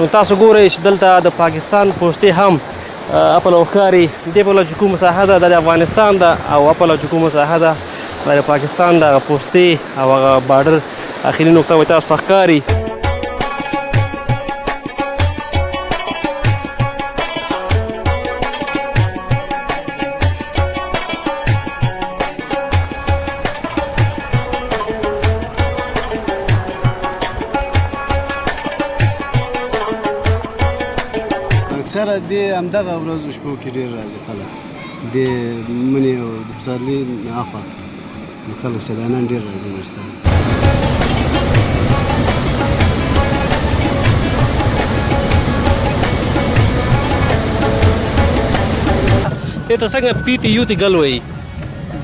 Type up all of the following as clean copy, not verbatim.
نو تاسو ګورئ چې دلته د پاکستان پوستې هم اپله ښکاري. دې بله چې کومه ساحه ده دا د افغانستان ده او اپله چې کومه ساحه ده دا د پاکستان د هغه پوستې او هغه باډر اخري نقطه به تاسو ته ښکاري. اکثره د همدغه ورځو شپو کې ډېر راځي خلک د مني او د پسرلي نه اخوا نو خلک سیلانیان ډېر راځي نورستان. دې ته څنګه پیتي یوتي ګل وایي.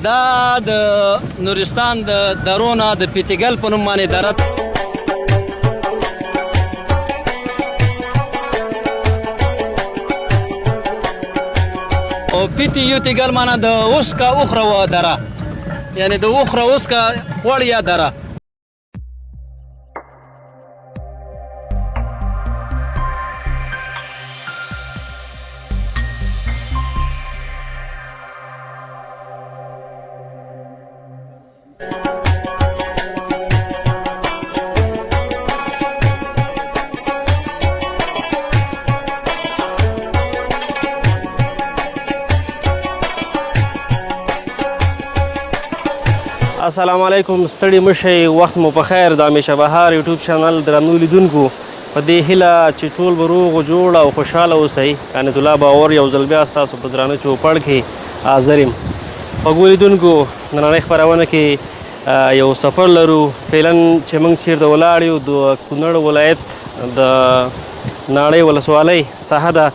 دا د نورستان د درو نه د پیتي ګل په نوم باندې دره او پیتی یوتی ګل معنا د اوسکا اخره و دره، یعنی د اخره اوسکا خوړ یا دره. السلام علیکم، ستړي مشئ، وخت مو په خیر. د همیشه بهار یوټیوب چینل درنو لیدونکو په دې هیله چې ټول به روغ و جوړ او خوشحاله اوسئ. قانت الله باور یو ځل بیا ستاسو په درانه چوپړ کې حاضر یم. خوږو لیدونکو، نننۍ خپرونه کې یو سفر لرو. فعلا چې موږ چیرته ولاړ یو د کونړ ولایت د ناړۍ ولسوالۍ ساحه ده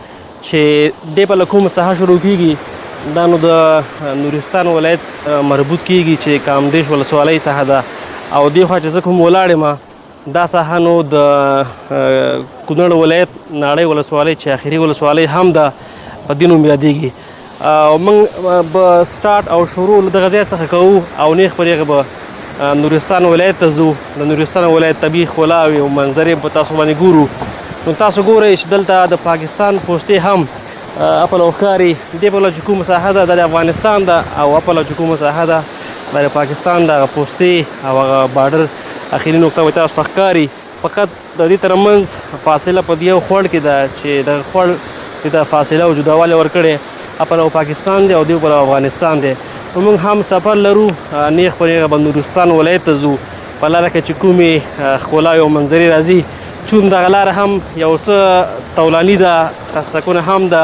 چې دې په له کومه ساحه شروع کیږي دا نو د نورستان ولایت مربوط کیږي چې کامدیش ولسوالۍ ساحه ده او دې خوا چې زه کوم ولاړ یم دا ساحه نو د کونړ ولایت ناړۍ ولسوالۍ چې اخري ولسوالۍ هم ده په دې نوم یادیږي. موږ به سټارټ او شروع له دغه ځای څخه کوو او نیغ پر هغه به نورستان ولایت ته ځو. د نورستان ولایت طبیعي ښکلاوې او منظرې په تاسو باندې ګورو. نو تاسو ګورئ چې دلته د پاکستان پوستې هم اپله ښکاري. دې بله چې کومه ساحه ده دا د افغانستان ده او اپله چې کومه ساحه ده دا د پاکستان د هغه پوستې او هغه باډر اخري نقطه به تاسو ته ښکاري. فقط د دې ترمنځ فاصله په دې یو خوړ کې ده چې دغه خوړ دې ته فاصله او جداوالی ورکړې اپله پاکستان دی او دې بله افغانستان دی. نو موږ هم سفر لرو، نیغ پر هغه به نورستان ولایت ته ځو. په لاره کې چې کومې ښکلاوې او منظرې راځي چون دغه لاره هم یو څه طولاني ده، خستکونه هم ده،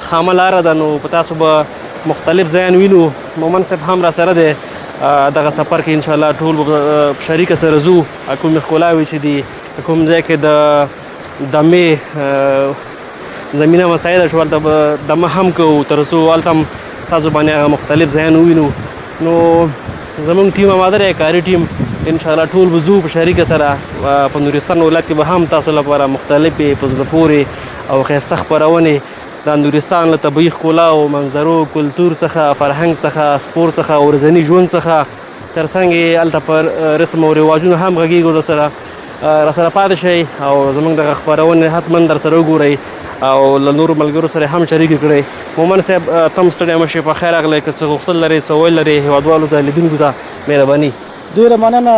خامه لاره ده. نو په تاسو به مختلف ځایان وینو. مومن صاحب هم را سره دی. دغه سفر کې انشاءالله ټول به شریکه سره ځو. کومې ښکلاوې چې دي کوم ځای کې د دمې زمینه مساعده شو هلته به دمه هم کوو تر څو هلته هم تاسو باندې هغه مختلف ځایان ووینو. نو زموږ ټیم اماده دی، کاري ټیم، انشاءالله ټول به ځو په شریکه سره. په نورستان ولایت کې به هم تاسو لپاره مختلفې په زړه پورې او ښایسته خپرونې د نورستان له طبیعي ښکلاو، منظرو، کلتور څخه، فرهنګ څخه، سپورت څخه، ورځني ژوند څخه تر څنګ یې هلته پر رسم او رواجونو هم غږېږو راسره پاتې شئ او زموږ دغه خپرونې حتما در سره وګورئ او له نورو ملګرو سره هم شریکې کړئ. مومن صاحب تم ستړی مه شئ، په خیر راغلی. که څه غوښتل لرئ، څه ویل لرئ هېوادوالو ته، لیدونکو ته، مهرباني. ډېره مننه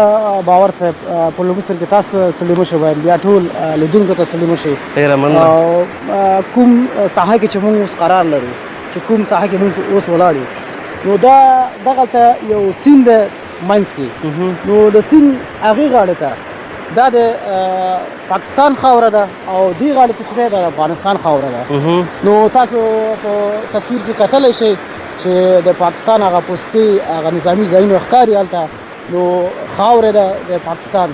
باور صاحب. په لومړي سر کې تاسو ستړي مه شئ وایم، بیا ټول لیدونکو ته ستړي مه شئ. ډېره مننه. کوم ساحه کې چې موږ اوس قرار لرو، چې کوم ساحه کې موږ اوس ولاړ یو، نو دغلته یو سیند دی منځ کې. نو د سیند هغې غاړې ته دا د پاکستان خاوره ده او دې غاړې ته چې دی د افغانستان خاوره ده. نو تاسو په تصویر کې کتلی شئ چې د پاکستان هغه پوستې هغه نظامي ځایونه ښکاري هلته. نو خاوره ده د پاکستان.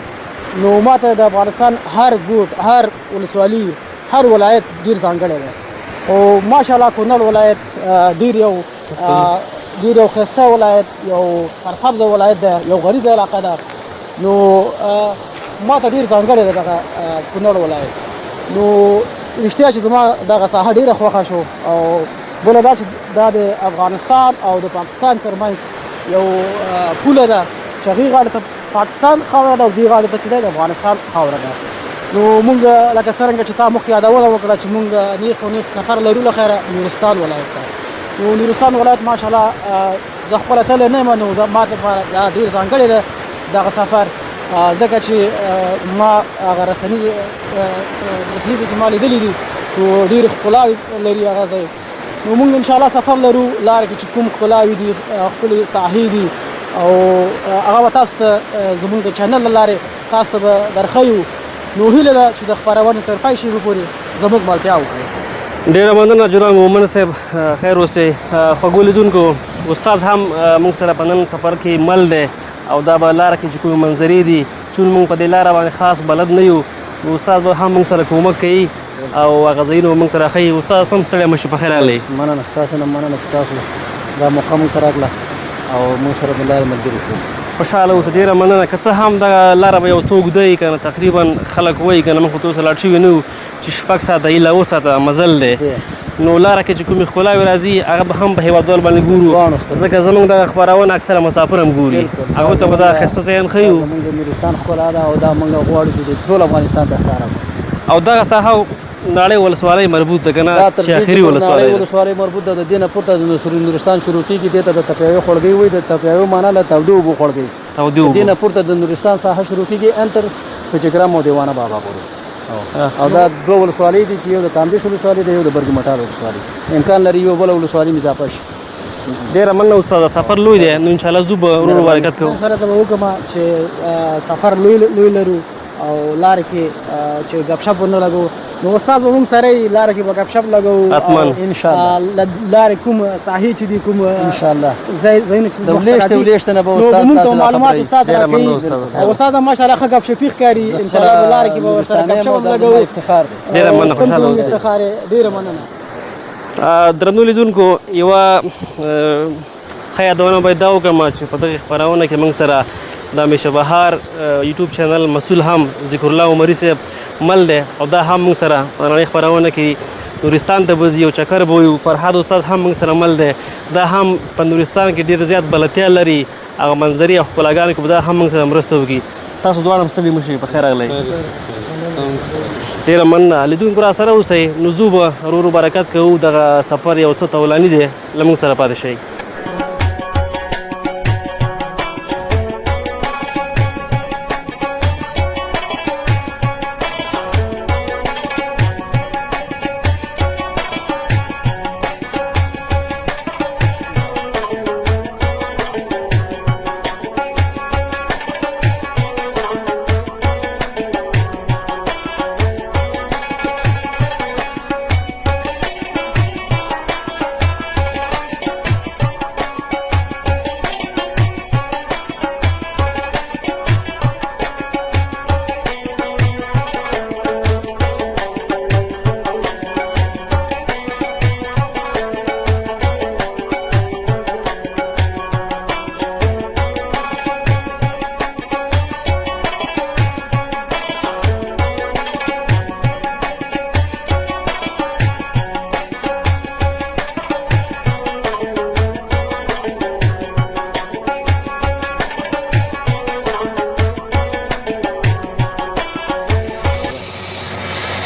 نو ماته د افغانستان هر ګوټ، هر ولسوالي، هر ولایت ډېر ځانګړی دی او ماشاءالله کونړ ولایت ډېر یو ښایسته ولایت، یو سرسبزه ولایت ده، یو غریزه علاقه ده. نو ماته ډېر ځانګړی دی دغه کونړ ولایت. نو رښتیا چې زما دغه ساحه ډېره خوښه شو. او بله دا چې دا د افغانستان او د پاکستان ترمنځ یو پوله ده چې هغې غاړې ته پاکستان خاوره ده او دې غاړې ته چې دی د افغانستان خاوره ده. نو مونږ لکه څرنګه چې تا مخکې یادونه وکړه چې مونږ نیغ و نیغ سفر لرو له خیره نورستان ولایت ته. نو نورستان ولایت ماشاءالله زه خپله تللی نه یم، نو ما لپاره دا ډېر ځانګړی دی دغه سفر، ځکه چې ما هغه رسنیزې چې ما لیدلي دي نو ډېرې ښکلاوې لري هغه ځای. نو مونږ انشاءالله سفر لرو، لاره کې چې کوم ښکلاوې دي ښکلې ساحې دي او هغه به تاسو ته زمونږ د چینل له لارې تاسو ته به درښیو. نو هیله ده چې د خپرونې تر پای شېبې پورې زموږ ملتیا وکړئ. ډېره مننه جناب مومن صاحب، خیر اوسئ. خوږو لیدونکو، استاد هم موږ سره په نن سفر کې مل دی او دا به لاره کې چې کومې منظرې دي چون موږ په دې لاره باندې خاص بلد نه یو، نو استاد به هم موږ سره کومک کوي او هغه ځایونه به موږ ته راښیي. استاد هم ستړی مه شئ، په خیر راغلی. مننه ستاسو نه، مننه چې تاسو دا موقع موږ ته راکړه او موږ سره د لارې ملګري شو. خوشحاله اوسه، ډېره مننه. که څه هم دغه لاره به یو څه اوږده وي که نه، تقریبا خلک وایي که نه، موږ خو تر اوسه لاړ شوي نه یو چې 6 ساعته یا 9 ساعته مزل دی. نو لاره کې چې کومې ښکلاوې راځي هغه به هم په هېوادوال باندې ګورو، ځکه زموږ دغه خپرونه اکثره مسافر هم ګوري، هغوی ته به دا ښایسته ځایان ښیو. زموږ د نورستان ښکلا ده او دا موږ غواړو چې د ټول افغانستان ته ښکاره کړو. او دغه ساحه ناړۍ ولسوالۍ مربوط ده که نه، چې اخري ولسوالۍ ده. ولسوالۍ مربوط ده، د دې نه پورته د نورستان شروع کېږي، دې ته د تپیاوي خړګۍ وایي. د تپیاوي معنا له تودو اوبو خړګۍ، تودې د اوبو. دې نه پورته د نورستان ساحه شروع کېږي انتر پچګرام او دیوانه بابا پورې. او دا دوه ولسوالۍ دي چې یو د کامدېش ولسوالۍ ده، یو د برګي مټال ولسوالۍ. امکان لري یو بله ولسوالۍ مې اضافه شي. ډېره مننه استاده، سفر لوی دی، نو انشاءالله ځو به ورو ورو حرکت کوو. سره زه به وکړم چې سفر لوی لرو او لارې کې چې ګپ شپ ونه لګو. نو استاد به موږ سره یې لاره کې به ګپ شپ لګو انشاءالله. لارې کوم ساحې چې دي کوم انشاءالله ځایونه چې د ولیشت نه به استاد تاسو معلومات استاد راکوي او استاد هم ماشاءالله ښه ګپ شپي ښکاري. انشاءالله به لارې کې به ورسره ګپ شپ لګو. افتخار دی. ډېره مننه، خوشحاله اوسئ. افتخار یې ډېره مننه. درنو لیدونکو، یوه ښه یادونه باید دا وکړم چې په دغې خپرونه کې موږ سره د همیشه بهار یوټیوب چینل مسؤل هم ذکر الله عمري صاحب مل دی او دا هم موږ سره په نړۍ خپرونه کې نورستان ته به ځي، یو چکر به وي. فرهاد استاد هم موږ سره مل دی، دا هم په نورستان کې ډېر زیات بلدتیا لري، هغه منظرې او ښکلاګانې کې به دا هم موږ سره مرسته وکړي. تاسو دواړه هم ستړي مه شئ، په خیر راغلی. ډېره مننه لیدونکو، را سره اوسئ. نو ځو به ورو ورو برکت کوو. دغه سفر یو څه طولاني دی، له موږ سره پاتې شئ.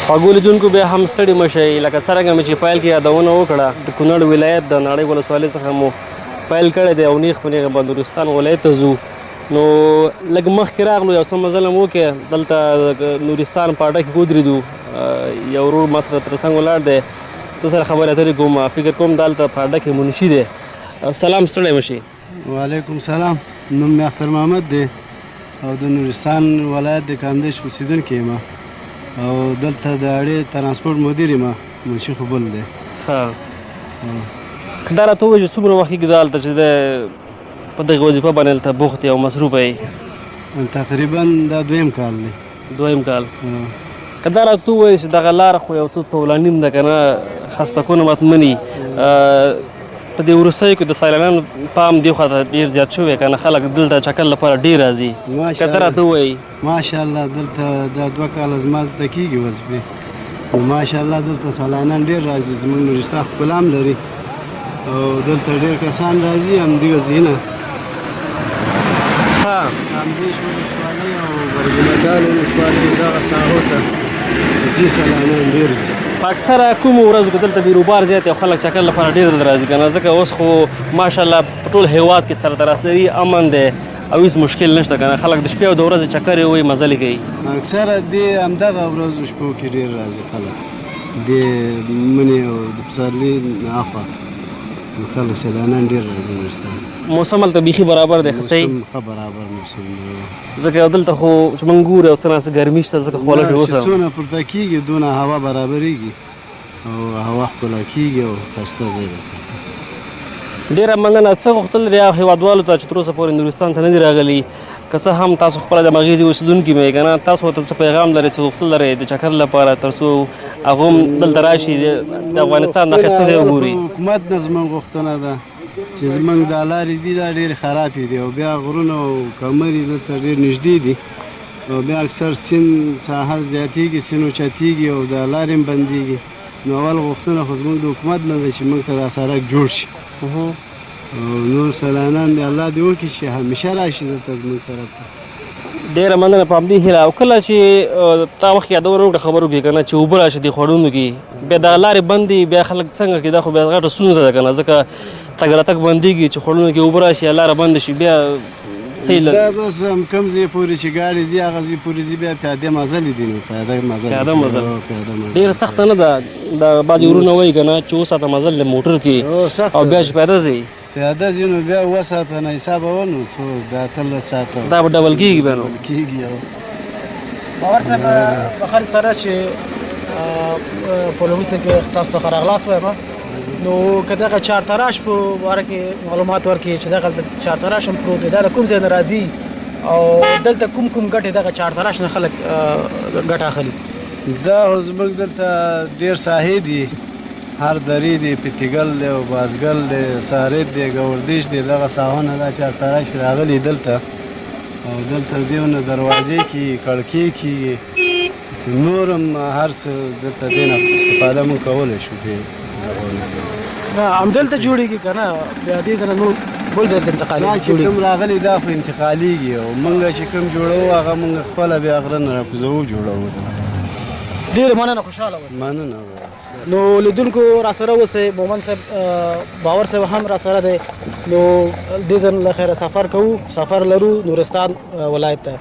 خوږو لیدونکو، بیا هم ستړي مه شئ. لکه څرنګه مې چې پیل کې یادونه وکړه، د کونړ ولایت د ناړۍ ولسوالۍ څخه مو پیل کړی دی او نیغ په نیغه به نورستان ولایت ته ځو. نو لږ مخکې راغلو، یو څه مزل هم وکړې، دلته نورستان په اډه کې ودرېدو. یو ورور ما سره تر څنګ ولاړ دی، ته سره خبرې اترې کوم. فکر کوم دلته په اډه کې منشي دی. سلام، ستړی مه شئ. وعلیکم سلام، نوم مې اختر محمد دی او د نورستان ولایت د کامدېش اوسېدونکی یم او دلته د اړې ترانسپورټ مدیر یم، منشي خبل دی. ښه، که دا راته ووایي چې څومره وخت کېږي دلته چې د په دغې وظیفه باندې هلته بوخت یې او مصروفه یې؟ تقریبا دا دویم کال دی. دویم کال. که دا راته ووایي چې دغه لاره خو یو څه طولاني ده که نه، خسته کونه مطمني، په دې وروستیو کې د سیلانیانو پام دې خواته ډېر زیات شوی که نه، خلک دلته چکر لپاره ډېر راځي. که ته راته ووایي ماشاءالله دلته دا 2 کاله زما دلته کېږي وظیفې، نو ماشاءالله دلته سیلانیان ډېر راځي. زموږ نورستان ښکلا هم لري او دلته ډېر کسان راځي همدغه ځایونه. کامدېش ولسوالۍ او ورګمدال ولسوالۍ دغه ساحو ته ځي سیلانیان ډېر ځي. په اکثره کومو ورځو کې دلته بیروبار زیات او خلک چکر لپاره ډېر دلته راځي که نه ځکه اوس خو ماشاءالله په ټول هیواد کې سره تراسري امن دی او هېڅ مشکل نشته که نه خلک د شپې او د ورځې چکر یې وایي مزلې کوي. اکثره دې همدغه ورځو شپو کې ډېر راځي خلک د مني او د پسرلي هاخوا خلک سیلانیان ډېر راځي نورستان. موسم هلته بیخي برابر دی ښه صحیح موسم ښه برابر موسم دی ځکه یو دلته خو چې موږ ګورو یو څه ناڅه ګرمي شته ځکه خوله شي اوس چې څونه پورته کېږي دونه هوا برابرېږي او هوا ښکلا کېږي او ښایسته ځای دی. ډېره مننه. څه غوښتل دی هېوادوالو ته چې تر اوسه پورې نورستان ته نه دي راغلي که څه هم تاسو خپله د مغیزې اوسېدونکي مې که نه تاسو ورته څه پیغام لرئ څه غوښتل لرئ د چکر لپاره تر څو هغه هم دلته راشي د افغانستان دا ښایسته ځای وګوري. حکومت نه زموږ غوښتنه ده چې زموږ دا لارې دي دا ډېرې خرابې دي او بیا غرونه او کمرې دلته ډېر نږدې دي او بیا اکثر سیند ساحل زیاتېږي سیند اوچتېږي او دا لارې هم بندېږي. نو اول غوښتنه خو زموږ د حکومت نه ده چې موږ ته دا سړک جوړ شي او نور سیلانیان دې الله دې وکړي چې همیشه راشي دلته زموږ طرف ته. ډېره مننه په همدې هیله. او کله چې تا مخکې یادونه وکړه خبرو کې که نه چې اوبه راشي دې خوړونو کې بیا دغه لارې بند دي بیا خلک څنګه کړي دا خو بیا غټه ستونزه ده که نه ځکه تګ راتګ بندېږي چې خوړونو کې اوبه راشي یا لاره بنده شي بیا صحیح دا بس کوم ځای پورې چې ګاډي ځي هغه ځای پورې ځي بیا پیاده مزلې دي نو پیاده مزل ډېره سخته نه ده دا بعضې ورونه وایي که نه چې اووه ساعته مزل د موټر کې او بیا چې پیاده ځي پیاده ځي نو بیا اووه ساعته نه حسابه ونو څو دا 13 ساعته دا به ډبل کېږي بیا نو کېږي. باور صاحب بخار سره چې په لومړي کې تاسو ته ښه راغلاست وایم نو که دغه چارتراش په باره کې معلومات ورکړي چې دغه چارتراش هم پروت دی دا د کوم ځای نه راځي او دلته کوم ګټې دغه چارتراش نه خلک ګټه اخلي. دا زموږ دلته ډېر ساحې دي هر درې دی پتیګل دی او بازګل دی سارید دی ګوردیش دی دغه ساحونه دا چارتراش راغلي دلته او دلته دیونه دروازې کېږي کړکۍ کېږي نور هم هر څه دلته دې نه استفاده موږ کولی شو دې نه همدلته جوړېږي که نه بیا دې ځای نه نور بل ځای ته انتقالېږي چې کوم راغلي دا خو انتقالېږي او موږ چې کوم جوړوو هغه موږ خپله بیا غره نه راکوزوو جوړوو. ډېرې مننه خوشحاله اوسئ. مننه. نو لیدونکو راسره اوسئ مومن صاحب باور صاحب هم راسره دی نو دې ځای له خیره سفر کوو سفر لرو نورستان ولایت ته.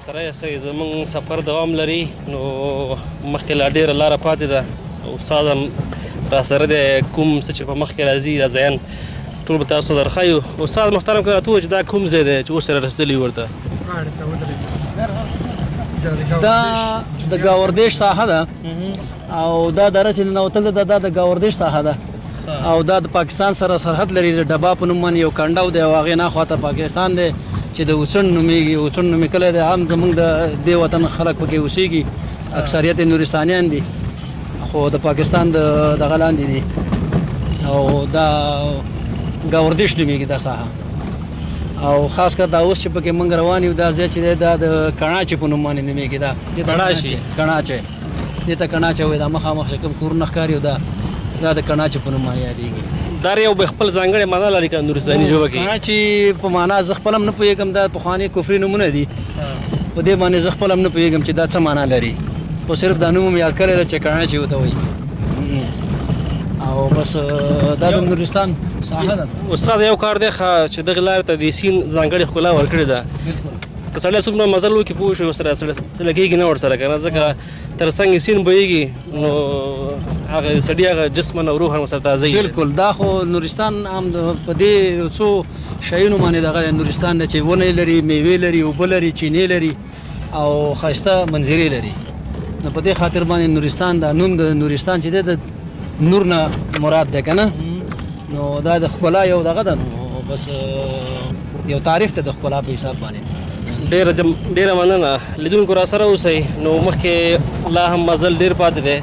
سره یاستئ زموږ سفر دوام لري نو مخکې لا ډېره لاره پاتې ده استاد هم راسره دی کوم څه چې په مخکې راځي دا ځایان ټول به تاسو ته درښایو استاد محترم که راته ووایه چې دا کوم ځای دی چې اوس سره رسېدلي ورته دا د ګاوردیش ساحه ده او دا دره چې ننوتل ده دا د ګاوردیش ساحه ده او دا د پاکستان سره سرحد لري د ډبا په نوم باندې یو کنډاو دی او هغې نه خواته پاکستان دی چې د اوڅن نومېږي اوڅن نومې کلی دی هم زموږ د دې وطن خلک پکې اوسېږي اکثریت یې نورستانیان دي خو د پاکستان د دغه لاندې دي او دا ګاوردیش نومېږي دا ساحه او خاص کر دا اوس چې پکې موږ روان یو دا ځای چې دی دا د کڼاچې په نوم باندې نومېږي دا کڼاچې دې ته کڼاچې وایي دا مخامخ چې کوم کورونه ښکاري دا د کڼاچې په نوم باندې یادېږي دا یو به خپل ځانګړې معنا لري که نورستاني ژبه کې کڼاچې په معنا زه خپل هم نه پوهېږم دا پخواني کفري نومونه دي په دې باندې زه خپل هم نه پوهېږم چې دا څه معنا لري خو صرف دا نوم یاد کړی ده چې کڼاچې ورته وایي او بس دا د نورستان ساحه ده استاد یو کار دی چې دغې لارې ته د سیند ځانګړې ښکلا ورکړې ده که سړی څومره مزل وکړي پوه شي ورسره څه لګېږي نه ورسره که نه ځکه تر څنګ سیند بهیږي نو هغه سړي هغه جسمن او روحن ورسره تازه بالکل دا خو نورستان هم په دې څو شیانو باندې دغه نورستان دی چې ونې لري میوې لري اوبه لري چینې لري او ښایسته منظرې لري نو په دې خاطر باندې نورستان دا نوم د نورستان چې دی د نور نه مراد دی که نه نو دا د ښکلا یو دغه ده نو بس یو تعریف ته د ښکلا په حساب باندې ډېره مننه لیدونکو را سره اوسئ نو مخکې لا هم مزل ډېر پاتې دی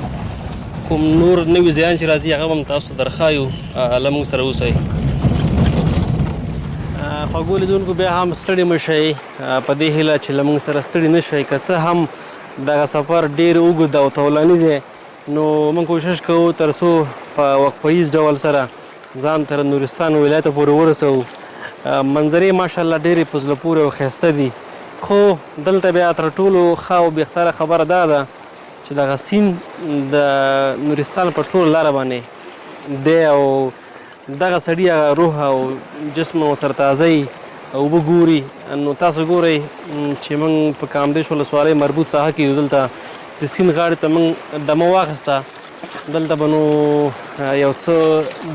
کوم نور نوي ځایان چې راځي هغه هم تاسو ته درښایو له موږ سره اوسئ خوږو لیدونکو بیا هم ستړي مه شئ په دې هیله چې له موږ سره ستړي نه شئ که څه هم دغه سفر ډېر اوږد او طولاني دی نو موږ کوشش کوو تر څو په وقفهیز ډول سره ځان تر نورستان ولایته پورې ورسوو منظرې ماشاءالله ډېرې په زړه پورې او ښایسته دي خو دلته بیا تر ټولو ښه او بهتره خبره دا ده چې دغه سیند د نورستان په ټوله لاره باندې دی او دغه سړي هغه روح او جسم ورسره تازه اوبه ګوري نو تاسو ګورئ چې موږ په کامدیش ولسوالۍ مربوط ساحه کې یو دلته د سیند غاړې ته موږ دمه واخیسته دلته به نو یو څه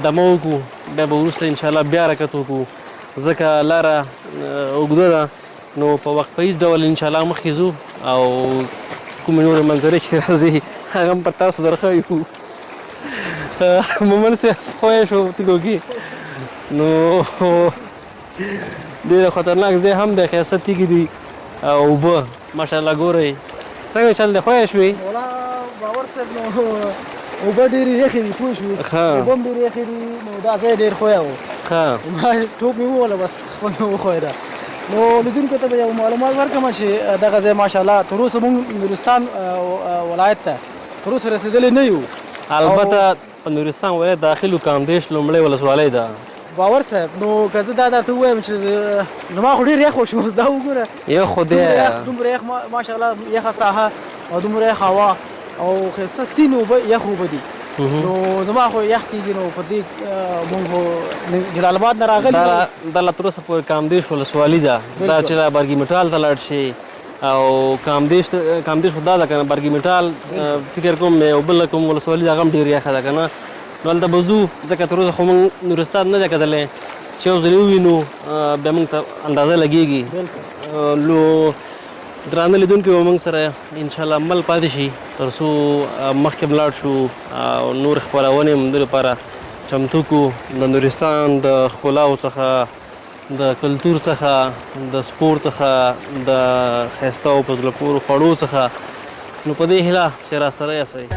دمه وکړو بیا به وروسته انشاءالله بیا حرکت وکړو ځکه لاره اوږده ده نو په وقفهیز ډول انشاءالله مخکې ځو او کومې نورې منظرې چې راځي هغه هم په تاسو درښایو مومن صاحب خوښ شو تګو کې نو ډېره خطرناک ځای هم دی ښایسته تیږې دي او اوبه ماشاءالله ګورئ څنګه چل دی خوښ شوې باور صاحب نو اوبه ډېرې یخې دي پوه شوې اوبه هم ډېرې یخې دي نو دا ځای ډېر ښویه و ما ټوپ مې ووهله بس خپل مې وښویده نو لیدونکو ته به یو معلومات ورکړم چې دغه ځای ماشاءالله تر اوسه موږ نورستان ولایت ته تر اوسه رسېدلي نه یو البته په نورستان ولایت داخل کامدیش لومړۍ ولسوالۍ ده باور صاحب نو که زه دا درته ووایم چې زما خو ډېر یخ وشو اوس دا وګوره یخ خو دی دومره یخ ماشاءالله یخه ساحه او دومره یخ هوا او ښایسته سیند اوبه یخ اوبه دي نو زما خو یخ کېږي نو په دې مونږ خو جلال آباد نه راغلي دا لا تر اوسه پورې کامدیش ولسوالي ده دا چې لا برګي مټال ته لاړ شي او کامدیش خو دا ده که نه برګي مټال فکر کوم او بله کوم ولسوالي هغه هم ډېر یخه ده که نه نو هلته به ځو ځکه تر اوسه خو موږ نورستان نه دی کتلی چې یو ځل ووینو بیا موږ ته اندازه لګېږي نو درانه لیدونکي به موږ سره انشاءالله مل پاتې شي تر څو مخکې لاړ شو او نور خپرونې هم د لپاره چمتو کړو د نورستان د ښکلاو څخه د کلتور څخه د سپورت څخه د ښایسته او په زړه پورې خوړو څخه نو په دې هیله چې راسره یاستئ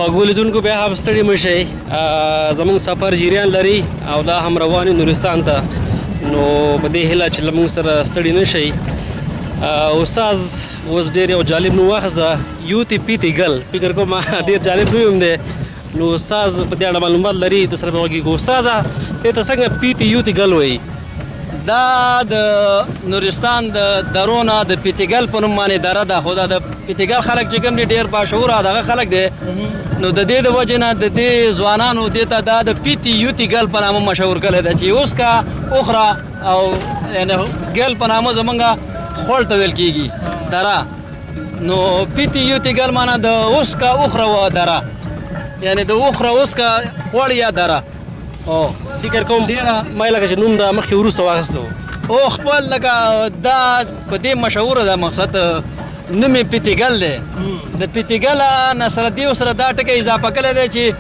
خوږو لیدونکو بیا هم ستړي مه شئ زموږ سفر جریان لري او دا هم روان یو نورستان ته نو په دې هیله چې له موږ سره ستړي نه شئ استاد اوس ډېر یو جالب نوم واخیسته یوتي پیتي ګل فکر کوم ډېر جالب نوم هم دی نو استاد په دې اړه معلومات لري د سره به وغږېږو استاده دې ته څنګه پیتي یوتي ګل وایي دا د نورستان د درونه د پیتیګل په نوم باندې دره ده خو دا د پیتیګل خلک چې کوم دي ډېر باشعوره دغه خلک دی نو د دې د وجې نه د دې ځوانانو دې ته دا د پیتي یوتي ګل په نامه مشهور کړی ده چې اوس کا اخرا او یعنې ګل په نامه زمونږ خوړ ته ویل کېږي دره نو پیتي یوتي ګل معنا د اوس کا اخرا و دره یعنې د اخرا اوس کا خوړ یا دره او فکر کوم ما لکه چې نوم د مخکې وروسته واخیستو او خپل لکه دا په دې مشهوره ده مقصد نوم یې پیتیګل دی د پیتیګل نه سره دې سره دا ټکی اضافه کړی دی چې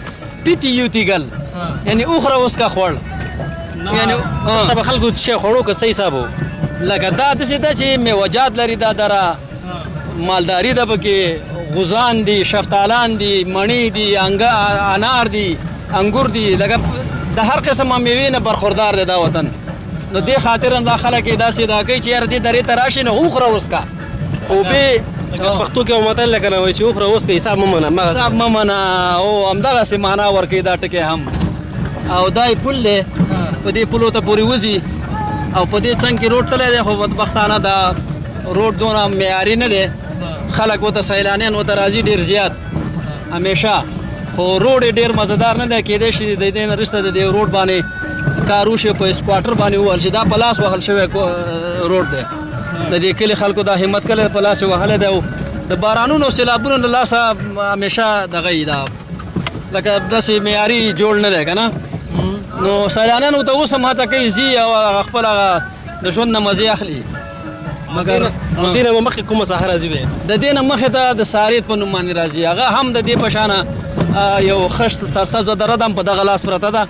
پیتي یوتي ګل یعنې اوخره اوس کا خوړ یعنې به خلکو شی خوړو که څه حساب و لکه دا داسې ده چې میوجات لري دا دره مالداري ده پکې غوزان دي شفتالان دي مڼې دي انار دي انګور دي لکه د هر قسمه میوې نه برخوردار دی دا وطن نو دې خاطر هم دا خلک یې داسې دا کوي چې یاره دې درې ته راشي نو وخوره اوس کا اوبې پښتو کې یو متل دی که نه وایي چې وخوره اوس که حساب مه منه حساب مه منه او همدغسې معنا ورکوي دا ټکی هم او دا یې پل دی په دې پلو ته پورې وځي او په دې څنګ کې روډ تللی دی خو بدبختانه دا روډ دونه معیاري نه دی خلک ورته سیلانیان ورته راځي ډېر زیات همیشه خو روډ یې ډېر مزهدار نه دی کېدای شي د دې نه وروسته د دې روډ باندې کار وشي په اسکواټر باندې ووهل شي دا په لاس وهل شوی روډ دی د دې کلي خلکو دا همت کلی په لاس یې وهلی دی او د بارانونو سیلابونو له لاسه همیشه دغه یي دا لکه داسې معیاري جوړ نه دی که نه نو سیلانیان ورته اوس هم هڅه کوي ځي او خپل هغه د ژوند نه مزې اخلي مګر دې نه مخکې کومه ساحه راځي بیا د دې نه مخې ته د ساریت په نوم باندې راځي هغه هم د دې په شانه یو خش سرسبزه دره ده هم په دغه لاس پرته ده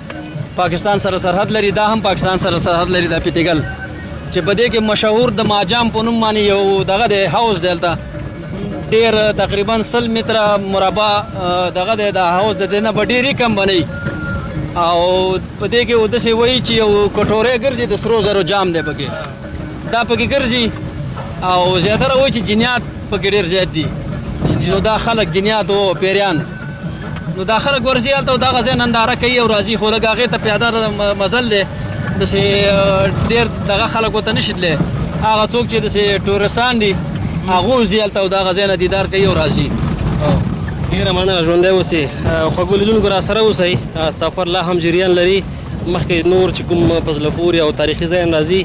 پاکستان سره سرحد لري دا هم پاکستان سره سرحد لري دا پیتیګل چې په دې کې مشهور د ماجام په نوم باندې یو دغه دی هاوس دی هلته ډېر تقریبا 100 متره مربع دغه دی دا هاوس د دې نه به ډېرې کم بنوي او په دې کې داسې وایي چې یو کټوری ګرځي د سرو زرو جام دی پکې دا پکې ګرځي او زیاتره وایي چې جنیات پکې ډېر زیات دي نو دا خلک جنیات او پیریان نو دا خلک ورځي هلته او دغه ځای ننداره کوي او راځي خو لږ هغې ته پیاده مزل دی داسې ډېر دغه خلک ورته نه شي تللی هغه څوک چې داسې ټورستان دي هغوی ځي هلته او دغه ځای نه دیدار کوي او راځي ډېره مننه ژوندی اوسئ خوږو لیدونکو را سره اوسئ سفر لا هم جریان لري مخکې نور چې کوم په زړه پورې او تاریخي ځای هم راځي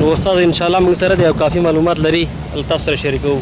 نو استاد انشاءالله موږ سره دی او کافي معلومات لري تاسو سره شریکوو